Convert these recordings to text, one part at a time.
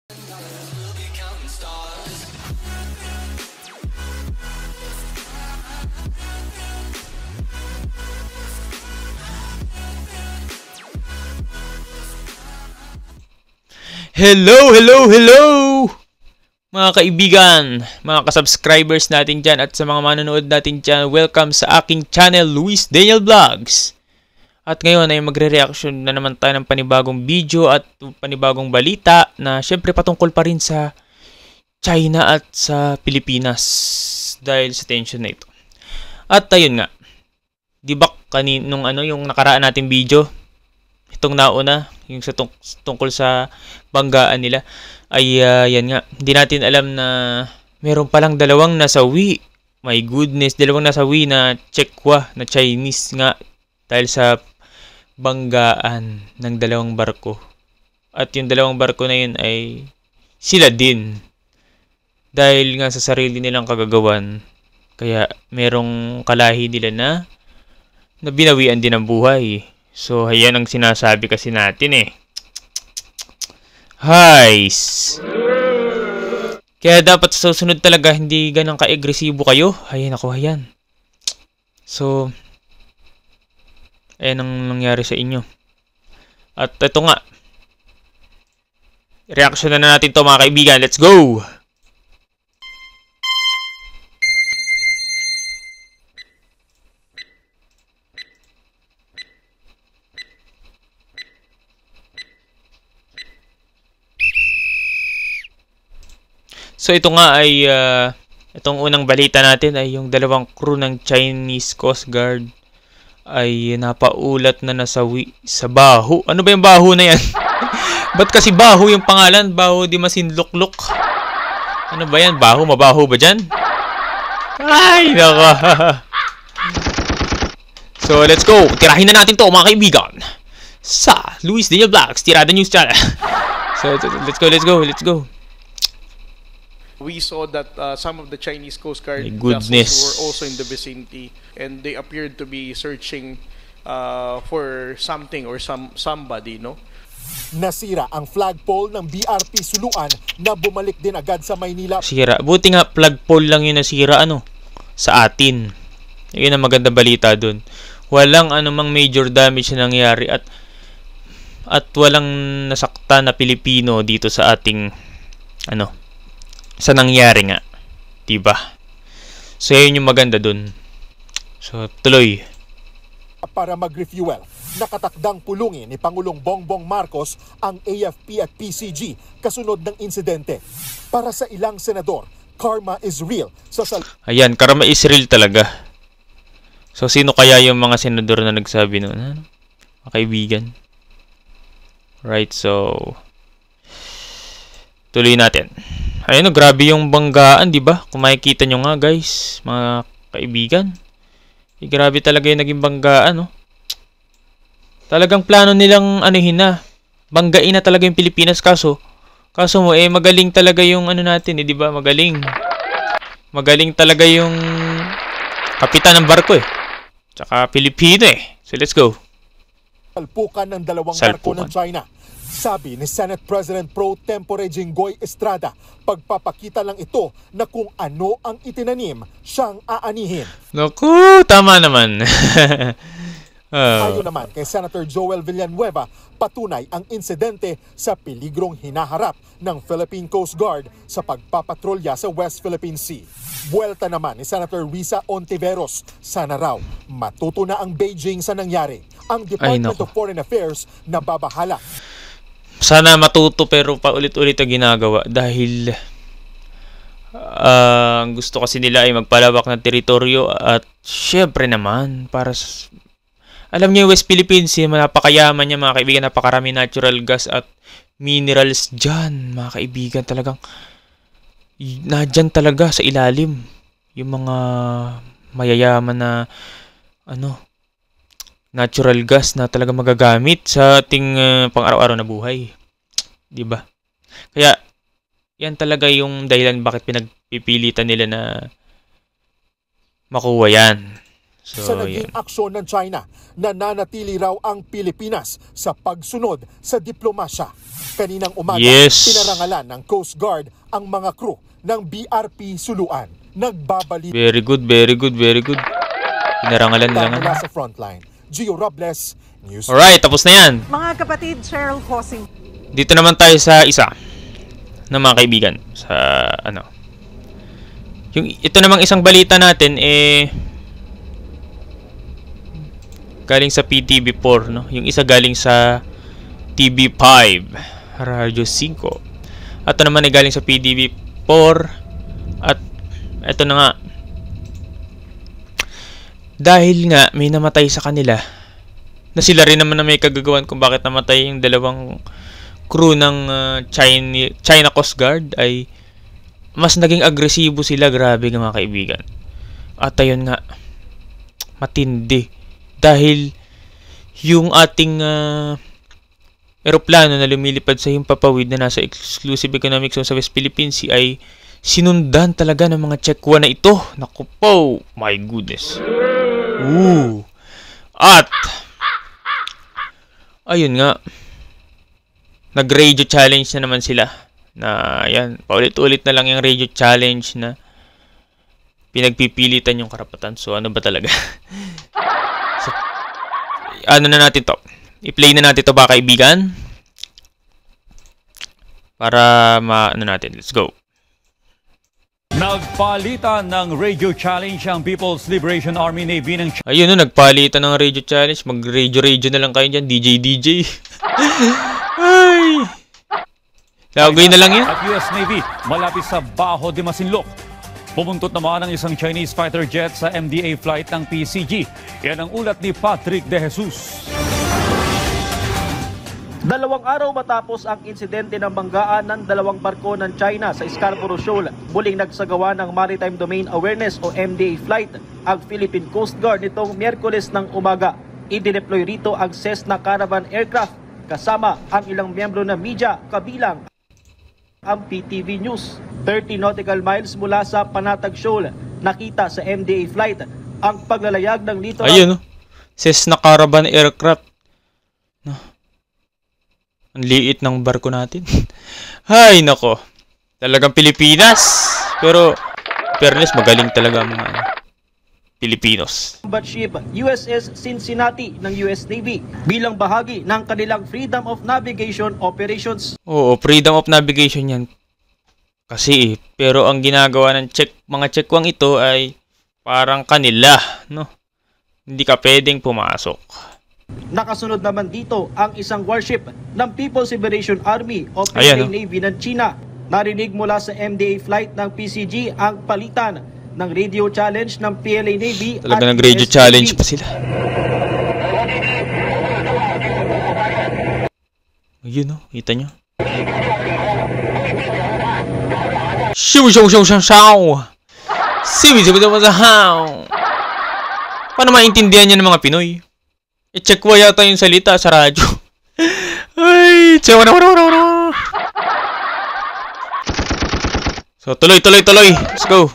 Hello, hello, hello! Mga kaibigan, mga kasubscribers natin dyan at sa mga manonood natin dyan, welcome sa aking channel, Luis Daniel Vlogs. At ngayon ay magre-reaction na naman tayo ng panibagong video at panibagong balita na syempre patungkol pa rin sa China at sa Pilipinas dahil sa tension na ito. At ayun nga, di ba kaninong yung nakaraan nating video, itong nauna, yung sa tungkol sa banggaan nila, ay yan nga, hindi natin alam na meron palang dalawang nasawi. My goodness, dalawang nasawi na Chekwa, na Chinese nga, dahil sa banggaan ng dalawang barko. At yung dalawang barko na yun ay sila din. Dahil nga sa sarili nilang kagagawan, kaya merong kalahi nila na binawian din ang buhay. So, ayan ang sinasabi kasi natin eh. Highs! Kaya dapat sa susunod talaga hindi ganang ka-agresibo kayo. Ayan ako, ayan. So, ayan ang nangyari sa inyo. At ito nga. Reaction na natin to mga kaibigan. Let's go! So ito nga ay itong unang balita natin ay yung dalawang crew ng Chinese Coast Guard ay napaulat na nasawi sa Baho. Ano ba yung Baho na yan? Ba't kasi Baho yung pangalan? Baho di Masinloklok. Ano ba yan? Baho? Mabaho ba dyan? Ay, naka. So let's go. Tirahin na natin to mga kaibigan sa Luis Daniel Vlogs, Tirada News Channel. So let's go. We saw that some of the Chinese Coast Guard vessels were also in the vicinity, and they appeared to be searching for something or somebody, no? Nasira ang flagpole ng BRP Suluan na bumalik din agad sa Maynila. Sira. Buti nga flagpole lang yung nasira sa atin. Yun ang maganda balita dun. Walang anumang major damage na nangyari at walang nasakta na Pilipino dito sa ating sa nangyari nga, diba? So yun yung maganda dun. So tuloy. Para mag-refuel, nakatakdang pulungin ni Pangulong Bongbong Marcos ang AFP at PCG kasunod ng insidente. Para sa ilang senador, karma is real. Ayan, karma is real talaga. So sino kaya yung mga senador na nagsabi nun? Mga kaibigan. Right, so tuloy natin. Ayun, grabe yung banggaan, di ba? Kung makikita nyo nga, guys, mga kaibigan. Grabe talaga yung naging banggaan, no? Talagang plano nilang banggain na talaga yung Pilipinas, kaso mo, magaling talaga yung natin, di ba? Magaling talaga yung kapitan ng barko, Tsaka Pilipino, So, let's go. Salpukan ng dalawang barko ng China. Sabi ni Senate President Pro Tempore Jinggoy Estrada, pagpapakita lang ito na kung ano ang itinanim, siyang aanihin. Naku, tama naman. Ayon naman kay Senator Joel Villanueva, patunay ang insidente sa peligrong hinaharap ng Philippine Coast Guard sa pagpapatrolya sa West Philippine Sea. Buwelta naman ni Senator Risa Ontiveros, sana raw matuto na ang Beijing sa nangyari. Ang Department of Foreign Affairs na babahala. Sana matuto pero paulit-ulit ang ginagawa dahil gusto kasi nila ay magpalawak ng teritoryo at syempre naman alam niyo yung West Philippines, napakayaman niya mga kaibigan, napakarami natural gas at minerals dyan mga kaibigan, talagang nadyan talaga sa ilalim yung mga mayayaman na natural gas na talaga magagamit sa ating pang-araw-araw na buhay. 'Di ba? Kaya yan talaga yung dahilan bakit pinagpipilitan nila na makuha yan. Sa naging aksyon ng China, nananatili raw ang Pilipinas sa pagsunod sa diplomasya. Kaninang umaga, pinarangalan ng Coast Guard ang mga crew ng BRP Suluan. Nagbabalik. Very good, very good, very good. Pinarangalan na lang. Mula sa frontline, Gio Robles, News. Alright, tapos na yan. Mga kapatid, Cheryl Hosing. Dito naman tayo sa isa na mga kaibigan. Sa ano. Ito namang isang balita natin galing sa PTV4, no? Yung isa galing sa TV5, Radyo 5. At ito naman ay galing sa PTV4. At ito na nga. Dahil nga may namatay sa kanila, na sila rin naman na may kagagawan kung bakit namatay yung dalawang crew ng China Coast Guard, ay mas naging agresibo sila. Grabe nga mga kaibigan. At ayun nga, matindi. Dahil yung ating eroplano na lumilipad sa himpapawid na nasa exclusive economic zone sa West Philippine Sea ay sinundan talaga ng mga Chekwa na ito. Naku po, my goodness. At ayun nga, nag-radio challenge na naman sila. Na yan, paulit-ulit na lang yung radio challenge na pinagpipilitan yung karapatan. So ano ba talaga? So, ano na natin to? I-play na natin to ba kaibigan? Para ano natin. Let's go. Nagpalitan ng radio challenge ang People's Liberation Army Navy ng China. Ayun no, nagpalitan ng radio challenge. Mag-radio na lang kayo dyan. DJ. Ay! Lagay na lang yan. At US Navy malapit sa Bajo de Masinloc. Pumuntot naman ang isang Chinese fighter jet sa MDA flight ng PCG. Yan ang ulat ni Patrick De Jesus. 2 araw matapos ang insidente ng banggaan ng 2 barko ng China sa Scarborough Shoal, muling nagsagawa ng Maritime Domain Awareness o MDA flight ang Philippine Coast Guard nitong Miyerkules ng umaga. Idineploy rito ang Cessna Caravan aircraft kasama ang ilang miyembro ng media, kabilang ang PTV News. 30 nautical miles mula sa Panatag Shoal, nakita sa MDA flight ang paglalayag ng littoral. Ayun no, Cessna Caravan aircraft. No. Ang liit ng barko natin. Hay nako. Talagang Pilipinas. Pero fairness, magaling talaga ang mga Pilipinos. Ship USS Cincinnati ng US Navy bilang bahagi ng kanilang Freedom of Navigation operations. Oo, Freedom of Navigation yan. Kasi pero ang ginagawa ng mga Chekwang ito ay parang kanila, no? Hindi ka pwedeng pumasok. Nakasunod naman dito ang isang warship ng People's Liberation Army o PLA Navy ng China. Narinig mula sa MDA flight ng PCG ang palitan ng radio challenge ng PLA Navy. Talaga ng radio challenge pa sila. Ayun no, kita nyo. Paano maintindihan niya ng mga Pinoy? I-Chekwa yata yung salita sa radyo. Ay, so tuloy. Let's go.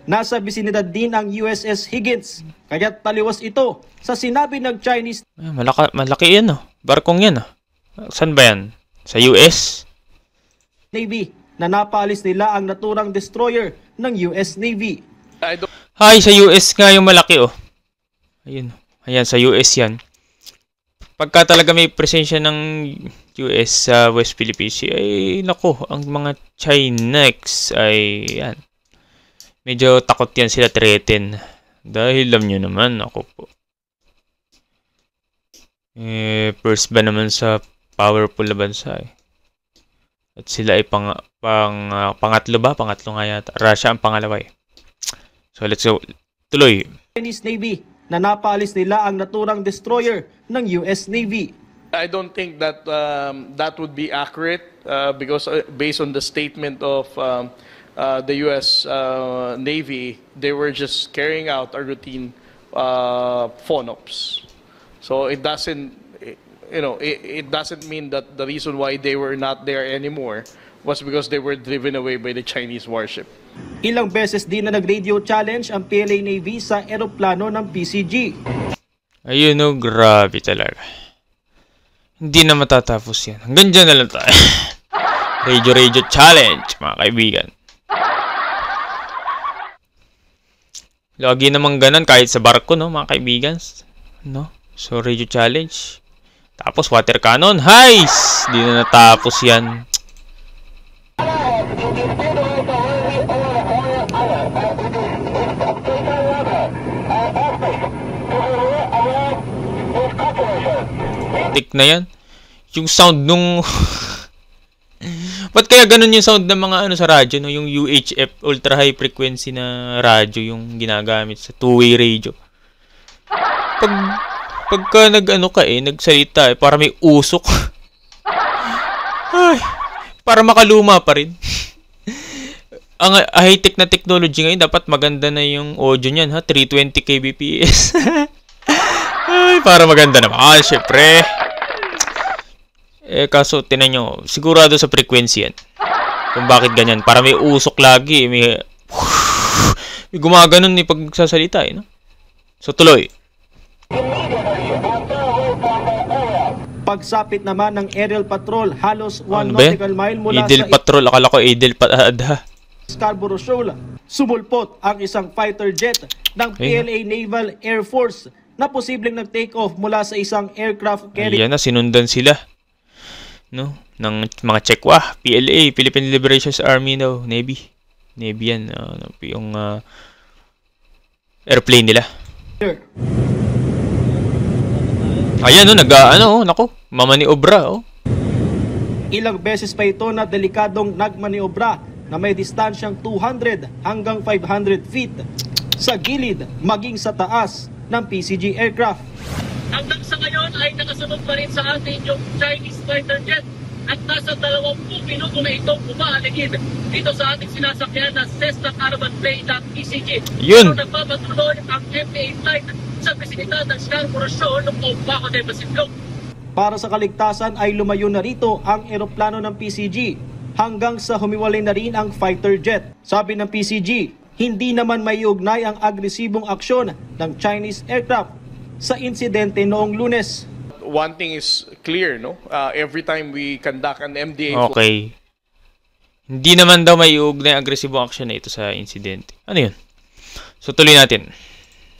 Nasa bisinidad din ang USS Higgins, kaya't taliwas ito sa sinabi ng Chinese Malaki yan, no? Barkong yan, no? Saan ba yan? Sa US? Navy na napaalis nila ang naturang destroyer ng US Navy. Hay, sa US nga yung malaki, oh. Ayun. Ayan, sa US yan. Pagka talaga may presensya ng US sa West Philippine Sea, ay nako, ang mga Chinex ay yan. Medyo takot yan sila threaten. Dahil alam nyo naman, ako po. First ba naman sa powerful na bansa eh. At sila ay pangatlo ba? Pangatlo nga yata. Russia ang pangalawa eh. So let's go. Tuloy. Chinese Navy na napaalis nila ang naturang destroyer ng US Navy. I don't think that that would be accurate because based on the statement of the U.S. Navy, they were just carrying out a routine FONOPS. So it doesn't, it doesn't mean that the reason why they were not there anymore was because they were driven away by the Chinese warship. Ilang beses din na nag-radio challenge ang PLA Navy sa eroplano ng PCG. Ayun o, grabe talaga. Hindi na matatapos yan. Hanggang dyan na lang tayo. Radio challenge, mga kaibigan. Lagi namang ganun kahit sa barko, no, mga kaibigan. No? So, radio challenge. Tapos, water cannon. Heis! Hindi na natapos yan. Tik na yan. Yung sound nung... Ba't kaya ganun yung sound ng mga ano sa radyo, no? Yung UHF, ultra high frequency na radyo yung ginagamit sa two-way radio. Pagka nagsalita para may usok. Ay, para makaluma pa rin. Ang high-tech na technology ngayon, dapat maganda na yung audio niyan, ha? 320 kbps. Ay, para maganda naman, syempre. Kaso, tinan nyo, sigurado sa frequency yan. Kung bakit ganyan. Para may usok lagi, may gumaganon ni pagsasalita, no? So, tuloy. Pagsapit naman ng aerial patrol, halos 1 nautical mile mula Idil sa patrol, akala ko Idil Patada. Scarborough Shoal, sumulpot ang isang fighter jet ng PLA Naval Air Force na posibleng nag-take off mula sa isang aircraft carrier. Ayan na, sinundan sila. No? Ng mga Chekwa, PLA, Philippine Liberation Army, no? Navy yan, yung airplane nila. Ayan, no, nako, mamaniobra, oh. Ilang beses pa ito na delikadong nagmaniobra na may distansyang 200 hanggang 500 feet sa gilid maging sa taas ng PCG aircraft. Hanggang sa ngayon ay nakasunod pa rin sa atin yung Chinese fighter jet at nasa 20 minuto na itong umaaligid dito sa ating sinasakyan na Cessna Caravan plane ng PCG. Yun! Pero nagpapatuloy ang MDA flight sa bisinidad ng Scarborough Shoal ng Baco de Masinloc. Para sa kaligtasan ay lumayo na rito ang eroplano ng PCG hanggang sa humiwalay na rin ang fighter jet. Sabi ng PCG, hindi naman may ugnay ang agresibong aksyon ng Chinese aircraft sa insidente noong Lunes. One thing is clear, no? Every time we conduct an MDA okay. Hindi naman daw may ugnay ang agresibong aksyon na ito sa insidente. Ano yun? So tuloy natin.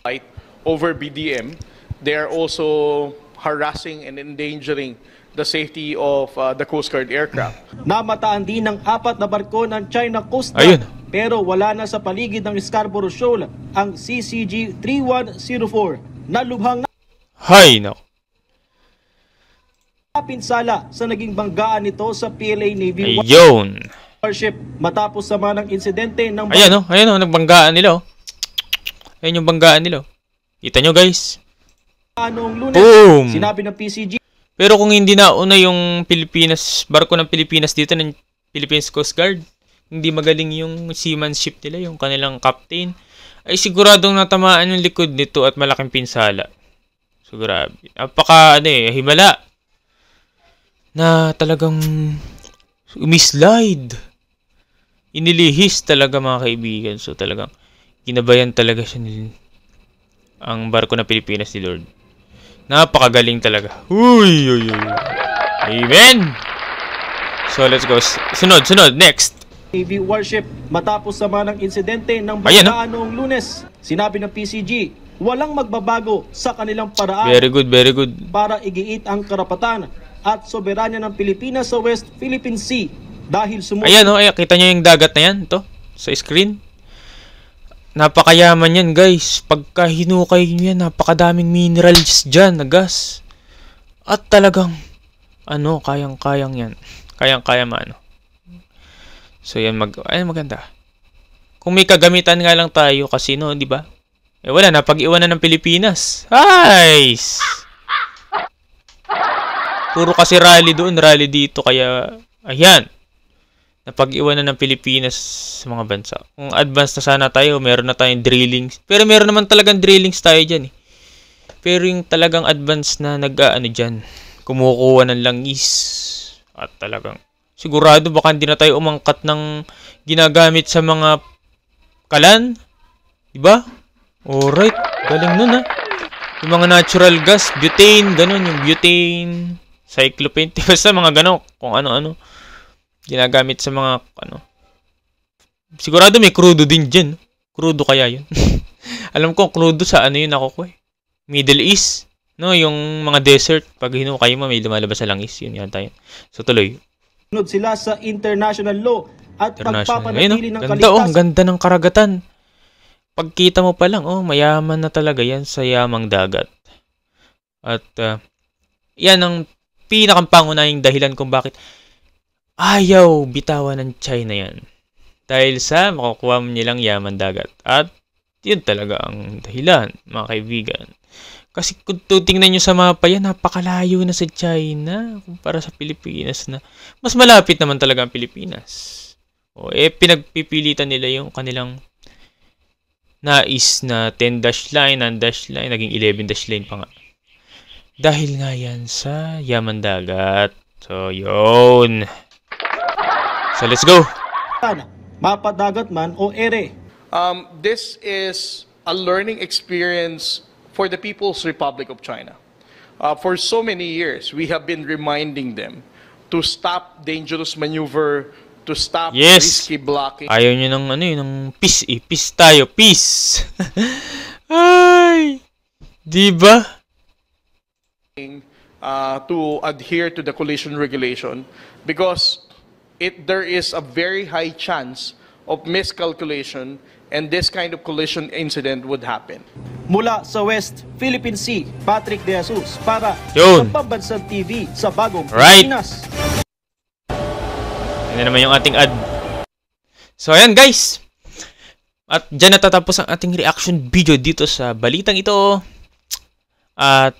flight over BDM, they are also harassing and endangering the safety of the Coast Guard aircraft. Namataan din ng 4 na barko ng China Coast Guard. Ayun. Pero wala na sa paligid ng Scarborough Shoal ang CCG 3104 na lubhang Hay, no. napinsala sa naging banggaan nito sa PLA Navy Ayun. warship matapos sama ng insidente ng Ayan, nagbanggaan nila, oh. Ayan yung banggaan nila, oh. Kita nyo, guys. noong Lunes. Boom! Sinabi ng PCG Pero kung hindi nauna yung barko ng Pilipinas dito ng Philippines Coast Guard, hindi magaling yung seamanship nila, yung kanilang captain, ay siguradong natamaan yung likod nito at malaking pinsala. So, grabe. Himala. Na talagang umislide. Inilihis talaga, mga kaibigan. So, talagang ginabayan talaga siya ang barko ng Pilipinas ni Lord. Napakagaling talaga. Uy. Amen! So, let's go. Sunod. Next. Navy warship matapos sama ng insidente ng banggaan noong Lunes. Sinabi ng PCG, walang magbabago sa kanilang paraan. Very good. Para igiit ang karapatan at soberanya ng Pilipinas sa West Philippine Sea dahil Ayan, kita nyo yung dagat na yan, ito, sa screen. Napakayaman yan, guys. Pagka hinukay nyo yan, napakadaming minerals dyan na gas. At talagang, kayang-kayang yan. Kayang-kaya So, yan, maganda. Kung may kagamitan nga lang tayo, kasi di ba? Wala na, pag-iwanan ng Pilipinas. Nice! Puro kasi rally doon, rally dito, kaya, ayan. na pag-iwanan ng Pilipinas sa mga bansa. Kung advanced na sana tayo, meron na tayong drillings. Pero meron naman talagang drillings tayo dyan eh. Pero yung talagang advanced na nag-ano dyan, kumukuha ng langis. At talagang, sigurado baka hindi na tayo umangkat ng ginagamit sa mga kalan. Diba? Alright, galing nun ha. Yung mga natural gas, butane, ganun, yung butane, cyclopentane, basta mga ganun, kung ano-ano. Ginagamit sa mga, sigurado may crudo din dyan. Crudo kaya yun. Alam ko, crudo sa ano yun ako ko eh. Middle East. No, yung mga desert. Pag hinukay mo, may lumalabas sa langis. Yun yata yun. So, tuloy. Sunod sila sa international law at pagpapanatili ng ganda, kaligtasan. ang ganda ng karagatan. Pagkita mo pa lang, mayaman na talaga yan sa yamang dagat. At, yan ang pinakang pangunahing dahilan kung bakit ayaw bitawan ng China yan. Dahil sa makukuha nilang yaman dagat. At yun talaga ang dahilan, mga kaibigan. Kasi kung tutingnan nyo sa mapa yan, napakalayo na sa China kumpara sa Pilipinas na. Mas malapit naman talaga ang Pilipinas. Pinagpipilitan nila yung kanilang nais na 10-dash line, 9-dash line, naging 11-dash line pa nga. Dahil nga yan sa yaman dagat. So, yun. So, let's go. Mapa dagat man o ere. This is a learning experience for the People's Republic of China. For so many years, we have been reminding them to stop dangerous maneuver, to stop risky blocking. Ayaw nyo ng ng peace eh. Peace tayo. Peace. Ay! Diba? To adhere to the collision regulation because there is a very high chance of miscalculation and this kind of collision incident would happen. Mula sa West Philippine Sea, Patrick De Jesus para Yun. sa Pambansang TV sa Bagong Right. Pilipinas. Yan naman yung ating ad. So, ayan guys. At dyan natatapos ang ating reaction video dito sa balitang ito. At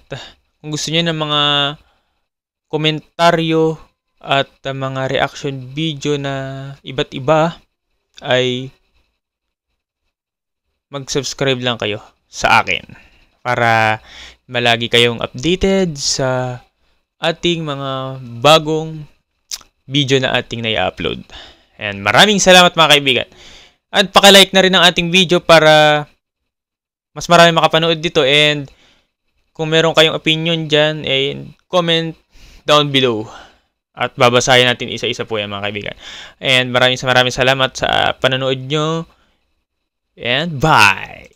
kung gusto niyo ng mga komentaryo at mga reaction video na iba't iba, ay mag-subscribe lang kayo sa akin para malagi kayong updated sa ating mga bagong video na ating na-upload. And maraming salamat mga kaibigan. At paki-like na rin ang ating video para mas marami makapanood dito. And kung meron kayong opinion dyan, comment down below. At babasahin natin isa-isa po yan mga kaibigan. And maraming salamat sa panonood nyo. And bye!